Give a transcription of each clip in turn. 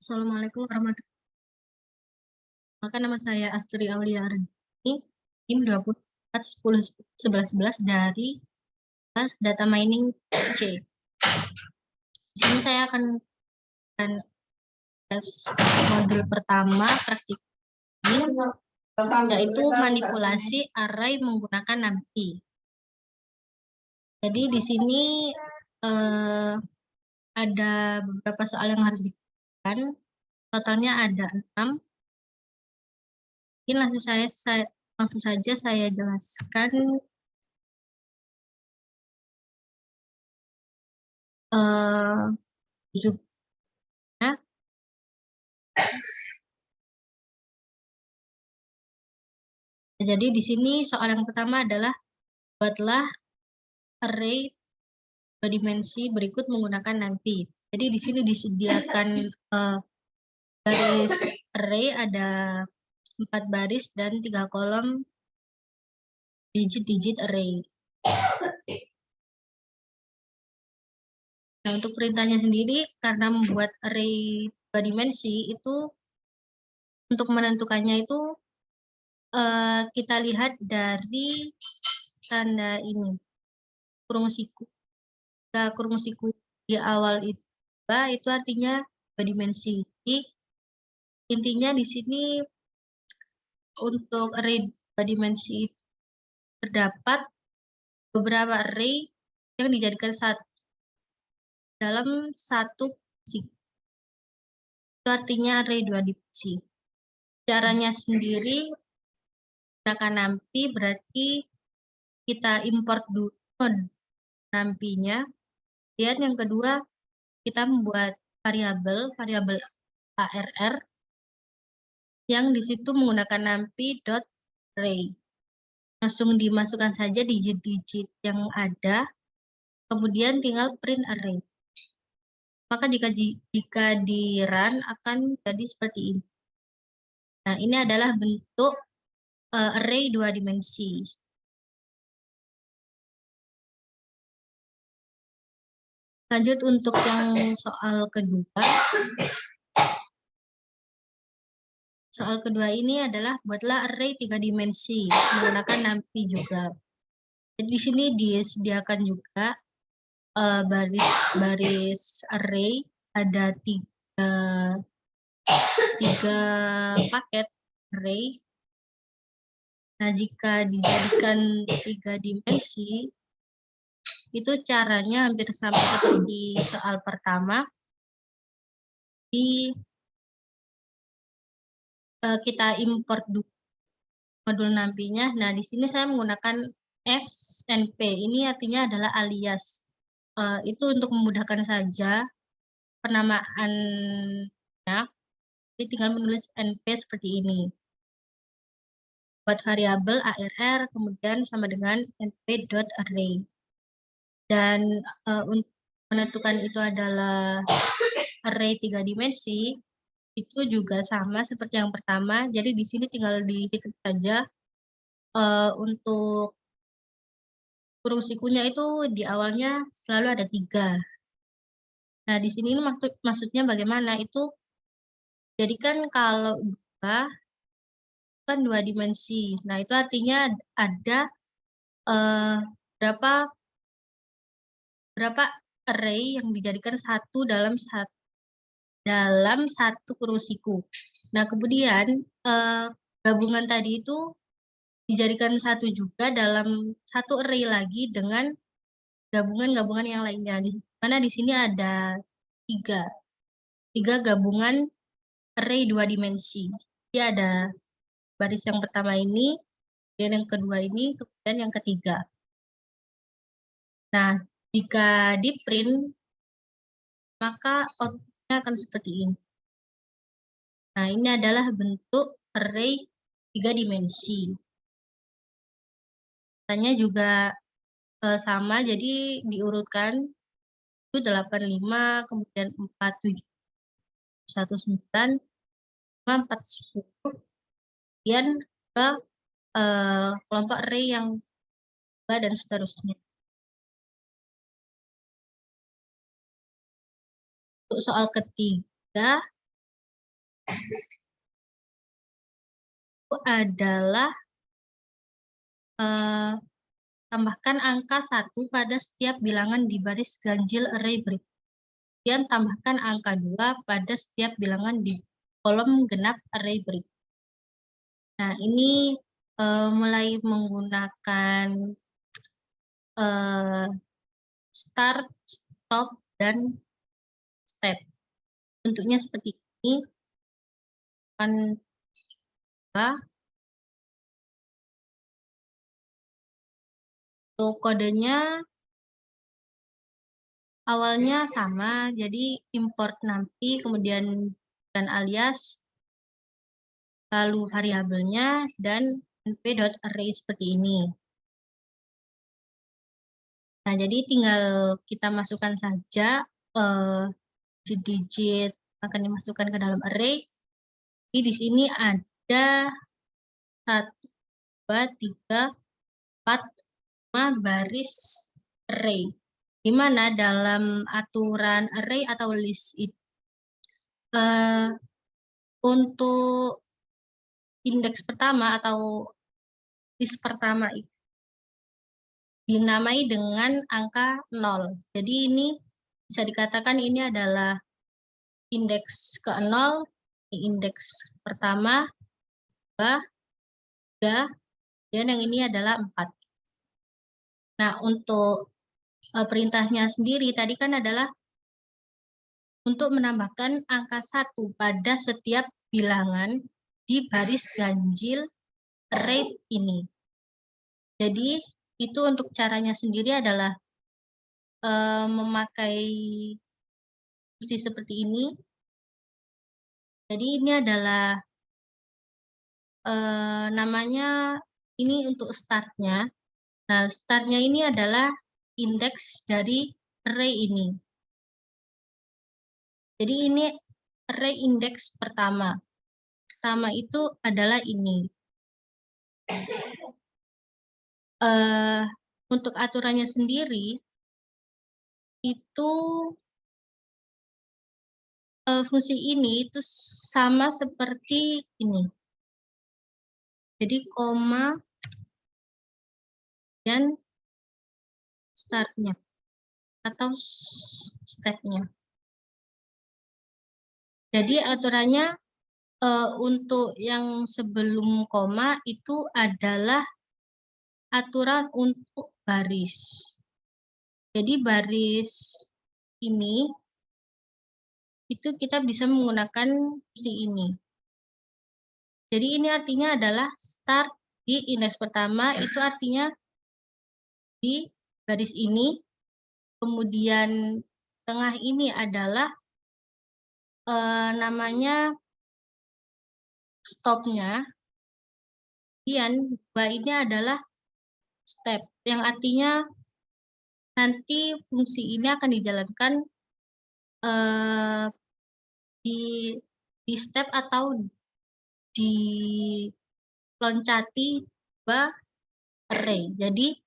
Assalamualaikum warahmatullahi wabarakatuh. Nama saya Astri Aulia Ardini, tim 24 10 11 11 dari kelas Data Mining C. Di sini saya akan tes modul pertama praktik yaitu manipulasi array menggunakan NumPy. Jadi di sini ada beberapa soal yang harus dikerjakan. Totalnya ada 6. Mungkin langsung saja saya jelaskan juga. Jadi di sini soal yang pertama adalah buatlah array berdimensi berikut menggunakan NumPy. Jadi di sini disediakan baris array ada 4 baris dan 3 kolom digit-digit array. Nah, untuk perintahnya sendiri, karena membuat array berdimensi itu untuk menentukannya itu kita lihat dari tanda ini, kurung siku. Jika kurung siku di awal itu artinya berdimensi. Jadi intinya di sini untuk array berdimensi terdapat beberapa array yang dijadikan dalam satu siku. Itu artinya array 2 dimensi. Caranya sendiri menggunakan NumPy berarti kita import dulu NumPy-nya. Dan yang kedua kita membuat variabel ARR yang di situ menggunakan NumPy.array. Langsung dimasukkan saja digit-digit yang ada, kemudian tinggal print array. Maka jika di run akan jadi seperti ini. Nah, ini adalah bentuk array 2 dimensi. Lanjut untuk yang soal kedua. Soal kedua ini adalah buatlah array 3 dimensi menggunakan NumPy juga. Jadi di sini disediakan juga baris array ada 3 paket array. Nah, jika dijadikan 3 dimensi, itu caranya hampir sama seperti soal pertama. Kita import modul NumPy-nya. Nah, di sini saya menggunakan SNP. Ini artinya adalah alias. Itu untuk memudahkan saja penamaannya. Jadi tinggal menulis NP seperti ini. Buat variabel ARR, kemudian sama dengan np.array. Dan untuk menentukan itu adalah array 3 dimensi, itu juga sama seperti yang pertama. Jadi di sini tinggal dihitung saja untuk kurung sikunya itu di awalnya selalu ada 3. Nah, di sini ini maksudnya bagaimana? Itu jadi kan kalau 2 kan 2 dimensi. Nah, itu artinya ada berapa array yang dijadikan satu dalam satu kurung siku. Nah, kemudian gabungan tadi itu dijadikan satu juga dalam satu array lagi dengan gabungan-gabungan yang lainnya. Di mana di sini ada 3 gabungan array 2 dimensi. Jadi ada baris yang pertama ini, dan yang kedua ini, kemudian yang ketiga. Nah, jika di print, maka outputnya akan seperti ini. Nah, ini adalah bentuk array 3 dimensi. Caranya juga sama, jadi diurutkan itu 85, kemudian 47, 19, 4, 10, kemudian ke kelompok array yang dan seterusnya. Untuk soal ketiga, Itu adalah tambahkan angka 1 pada setiap bilangan di baris ganjil array berikut. Kemudian tambahkan angka 2 pada setiap bilangan di kolom genap array berikut. Nah, ini mulai menggunakan start, stop, dan step. Bentuknya seperti ini. Kan untuk kodenya awalnya sama, jadi import nanti, kemudian dan alias, lalu variabelnya, dan np.array seperti ini. Nah, jadi tinggal kita masukkan saja digit-digit akan dimasukkan ke dalam array. Jadi di sini ada 1, 2, 3, 4, 5 baris array. Di mana dalam aturan array atau list itu untuk indeks pertama atau list pertama itu dinamai dengan angka 0. Jadi ini bisa dikatakan ini adalah indeks ke-0, indeks pertama, 2, 3, dan yang ini adalah 4. Nah, untuk perintahnya sendiri tadi kan adalah untuk menambahkan angka 1 pada setiap bilangan di baris ganjil array ini. Jadi, itu untuk caranya sendiri adalah memakai fungsi seperti ini. Jadi, ini adalah namanya, ini untuk startnya. Nah, startnya ini adalah indeks dari array ini. Jadi ini array indeks pertama. Pertama itu adalah ini. Untuk aturannya sendiri, itu fungsi ini itu sama seperti ini. Jadi koma dan startnya atau stepnya. Jadi aturannya untuk yang sebelum koma itu adalah aturan untuk baris. Jadi baris ini itu kita bisa menggunakan fungsi ini. Jadi ini artinya adalah start di indeks pertama, itu artinya di baris ini. Kemudian tengah ini adalah namanya stopnya. Kemudian dua ini adalah step, yang artinya nanti fungsi ini akan dijalankan di step atau diloncati dua array. Jadi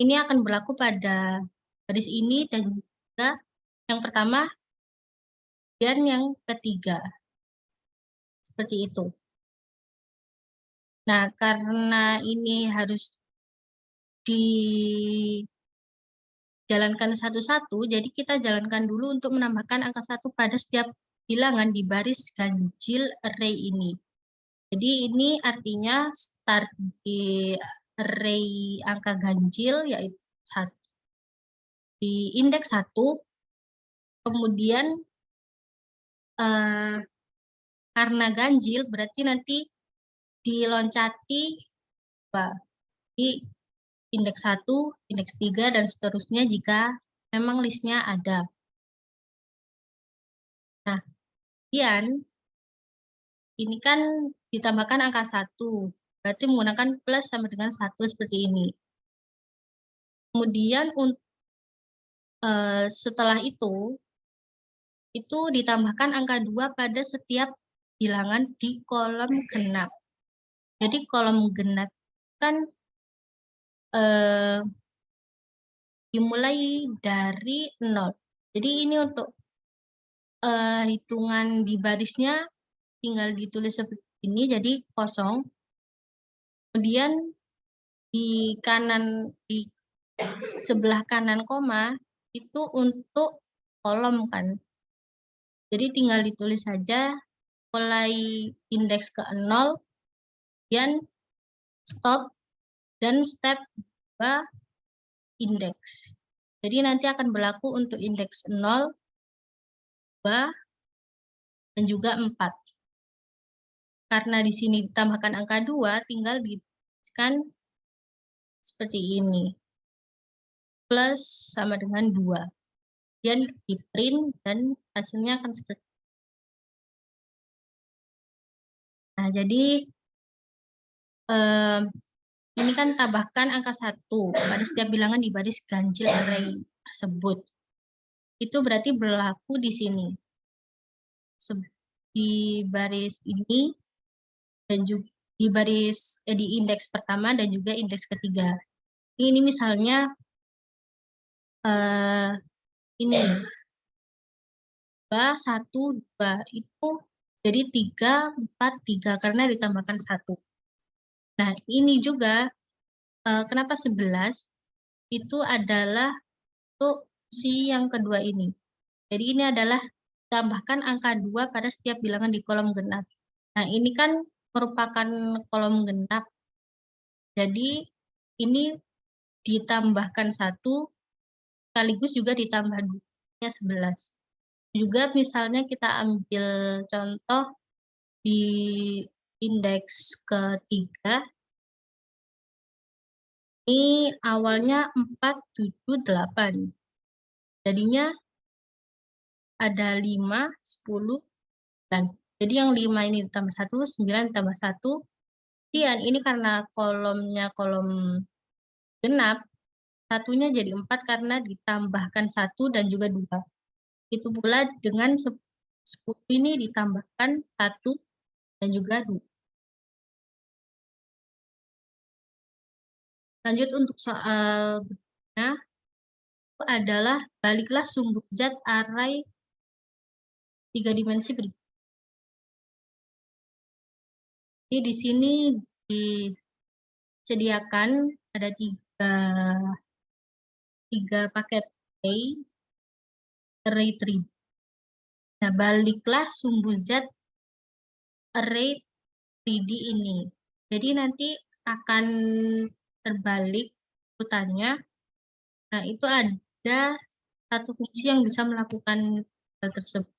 ini akan berlaku pada baris ini dan juga yang pertama dan yang ketiga. Seperti itu. Nah, karena ini harus dijalankan satu-satu, jadi kita jalankan dulu untuk menambahkan angka 1 pada setiap bilangan di baris ganjil array ini. Jadi ini artinya start di array angka ganjil yaitu 1. Di indeks 1, kemudian karena ganjil berarti nanti diloncati di indeks 1, indeks 3, dan seterusnya jika memang listnya ada. Nah, kemudian ini kan ditambahkan angka 1, berarti menggunakan plus sama dengan 1 seperti ini. Kemudian setelah itu ditambahkan angka 2 pada setiap bilangan di kolom genap. Jadi kolom genap kan dimulai dari 0. Jadi ini untuk hitungan di barisnya tinggal ditulis seperti ini, jadi kosong. Kemudian di sebelah kanan koma itu untuk kolom kan. Jadi tinggal ditulis saja mulai indeks ke 0, kemudian stop, dan step 2 indeks. Jadi nanti akan berlaku untuk indeks 0, 2, dan juga 4. Karena di sini ditambahkan angka 2, tinggal dituliskan seperti ini. Plus sama dengan 2. Kemudian di print dan hasilnya akan seperti ini. Nah, jadi ini kan tambahkan angka 1 pada setiap bilangan di baris ganjil array tersebut. Itu berarti berlaku di sini. Di baris ini dan juga di indeks pertama dan juga indeks ketiga. Ini misalnya ini 2, 1, 2 itu jadi 3, 4, 3 karena ditambahkan 1. Nah, ini juga kenapa 11? Itu adalah untuk si yang kedua ini. Jadi ini adalah tambahkan angka 2 pada setiap bilangan di kolom genap. Nah, ini kan merupakan kolom genap. Jadi ini ditambahkan 1 sekaligus juga ditambah 2-nya 11. Juga misalnya kita ambil contoh di indeks ketiga. Ini awalnya 4, 7, 8. Jadinya ada 5, 10, dan jadi yang 5 ini ditambah 1, 9 ditambah 1. Kemudian ini karena kolomnya kolom genap, satunya jadi 4 karena ditambahkan 1 dan juga 2. Itu pula dengan 10 ini ditambahkan 1 dan juga 2. Lanjut untuk soal berikutnya, itu adalah baliklah sumbu zat array 3 dimensi berikut. Jadi di sini disediakan ada 3 paket array 3. Nah, baliklah sumbu zat array 3D ini. Jadi nanti akan terbalik urutannya. Nah, itu ada satu fungsi yang bisa melakukan hal tersebut.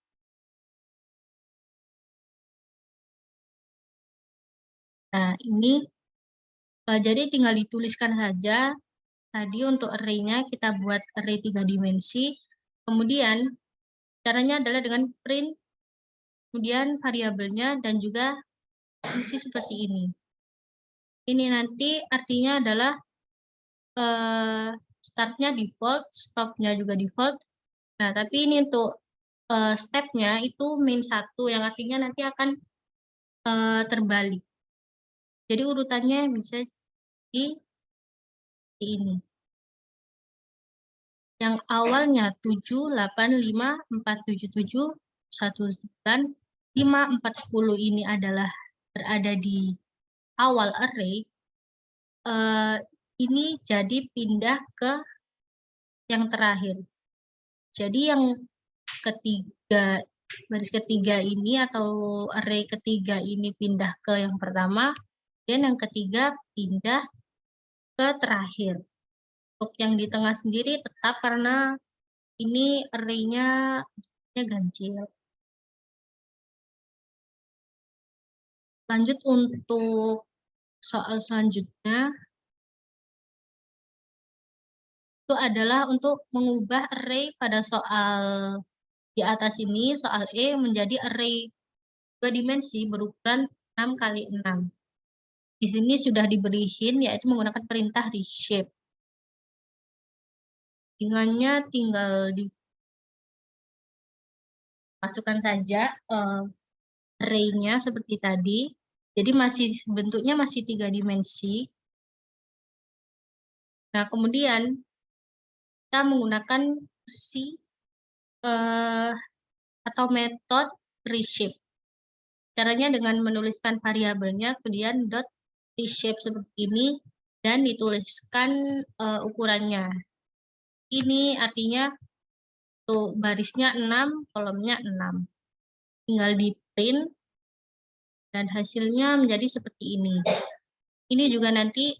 Nah, ini jadi tinggal dituliskan saja. Tadi untuk array-nya kita buat array 3 dimensi. Kemudian caranya adalah dengan print, kemudian variabelnya, dan juga fungsi seperti ini. Ini nanti artinya adalah startnya default, stopnya juga default. Nah, tapi ini untuk stepnya itu min 1, yang artinya nanti akan terbalik. Jadi urutannya bisa di ini. Yang awalnya 7, 8, 5, 4, 7, 7, 1, 9, 5, 4, 10 ini adalah berada di awal array. Ini jadi pindah ke yang terakhir. Jadi yang ketiga, baris ketiga ini atau array ketiga ini pindah ke yang pertama, dan yang ketiga pindah ke terakhir. Untuk yang di tengah sendiri tetap karena ini array-nya ganjil. Lanjut untuk soal selanjutnya. Itu adalah untuk mengubah array pada soal di atas ini, soal E, menjadi array 2 dimensi berukuran 6 kali 6. Di sini sudah diberi hint, yaitu menggunakan perintah reshape. Ingatnya tinggal dimasukkan saja array-nya seperti tadi. Jadi bentuknya masih 3 dimensi. Nah, kemudian kita menggunakan fungsi atau metode reshape. Caranya dengan menuliskan variabelnya, kemudian dot t-shape seperti ini, dan dituliskan ukurannya. Ini artinya tuh barisnya 6, kolomnya 6. Tinggal di print, dan hasilnya menjadi seperti ini. Ini juga nanti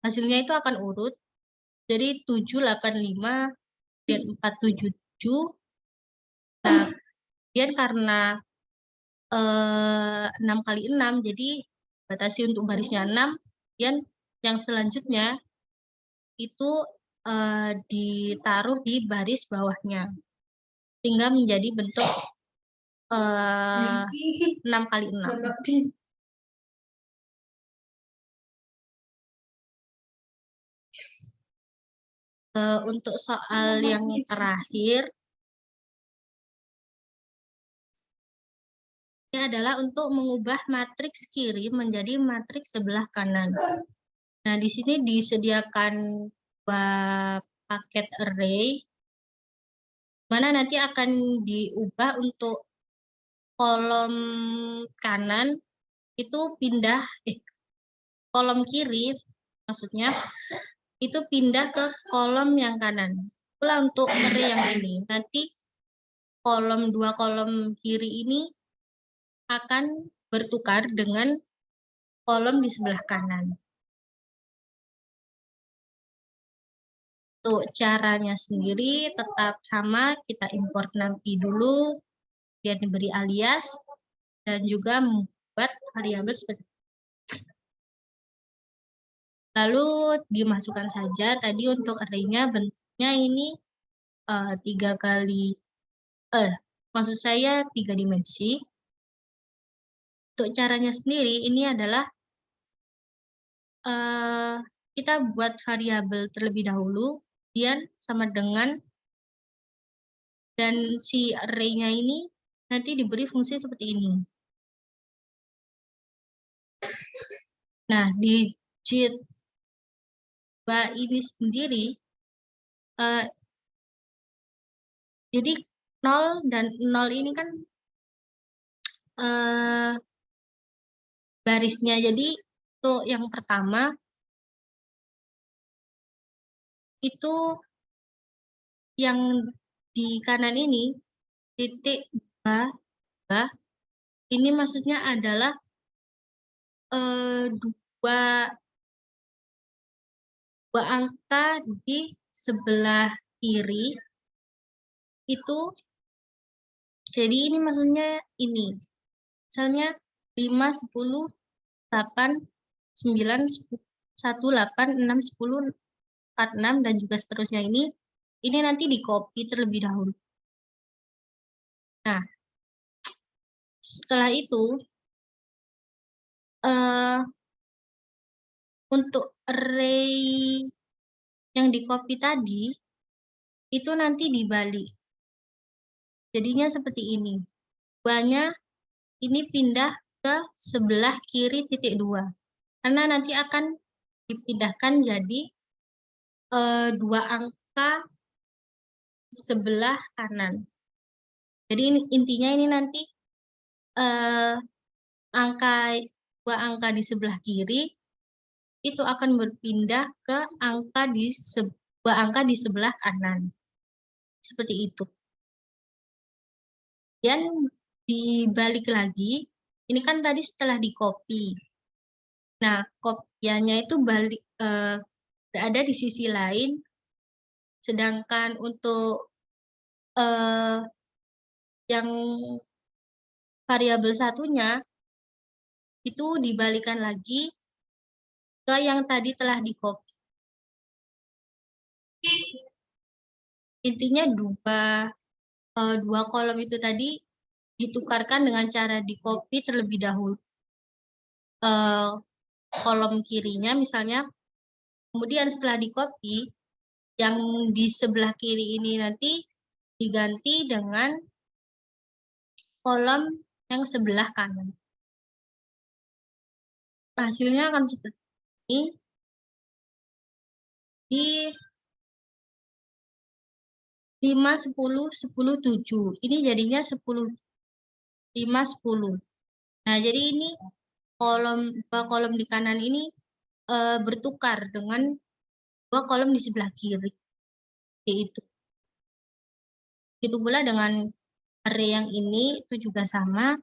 hasilnya itu akan urut. Jadi 785 dan 477. Nah, kemudian karena 6 kali 6, jadi batasi untuk barisnya 6, kemudian yang selanjutnya itu ditaruh di baris bawahnya, sehingga menjadi bentuk 6 kali 6. Untuk soal yang terakhir, ini adalah untuk mengubah matriks kiri menjadi matriks sebelah kanan. Nah, di sini disediakan paket array, mana nanti akan diubah untuk kolom kanan itu pindah, kolom kiri maksudnya, itu pindah ke kolom yang kanan. Itulah untuk array yang ini. Nanti dua kolom kiri ini akan bertukar dengan kolom di sebelah kanan. Untuk caranya sendiri tetap sama, kita import numpy dulu, dia diberi alias, dan juga membuat variabel seperti itu. Lalu dimasukkan saja, tadi untuk array-nya bentuknya ini 3 dimensi. Untuk caranya sendiri, ini adalah kita buat variabel terlebih dahulu, kemudian sama dengan, dan si array-nya ini nanti diberi fungsi seperti ini. Nah, di JIT2 ini sendiri, jadi 0 dan 0 ini kan barisnya. Jadi untuk yang pertama, itu yang di kanan ini, titik 2, ini maksudnya adalah dua angka di sebelah kiri itu, jadi ini maksudnya ini, misalnya 5, 10, 8, 9, 1, 8, 6, 10, 4, 6, dan juga seterusnya ini nanti di copy terlebih dahulu. Nah, setelah itu, untuk array yang di copy tadi, itu nanti dibalik. Jadinya seperti ini. Duanya ini pindah ke sebelah kiri titik 2. Karena nanti akan dipindahkan jadi 2 angka sebelah kanan. Jadi intinya ini nanti dua angka di sebelah kiri itu akan berpindah ke dua angka di sebelah kanan. Seperti itu. Dan dibalik lagi, ini kan tadi setelah di copy. Nah, kopiannya itu berada di sisi lain, sedangkan untuk yang variabel satunya itu dibalikan lagi ke yang tadi telah di copy. Intinya dua kolom itu tadi ditukarkan dengan cara di copy terlebih dahulu kolom kirinya misalnya, kemudian setelah di copy, yang di sebelah kiri ini nanti diganti dengan kolom yang sebelah kanan. Hasilnya akan seperti ini. Di 5, 10, 10, 7. Ini jadinya 10. 5, 10. Nah, jadi ini dua kolom di kanan ini bertukar dengan dua kolom di sebelah kiri. Yaitu. Itu pula dengan array yang ini itu juga sama.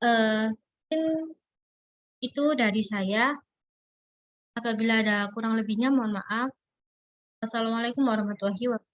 Mungkin itu dari saya. Apabila ada kurang lebihnya, mohon maaf. Wassalamualaikum warahmatullahi wabarakatuh.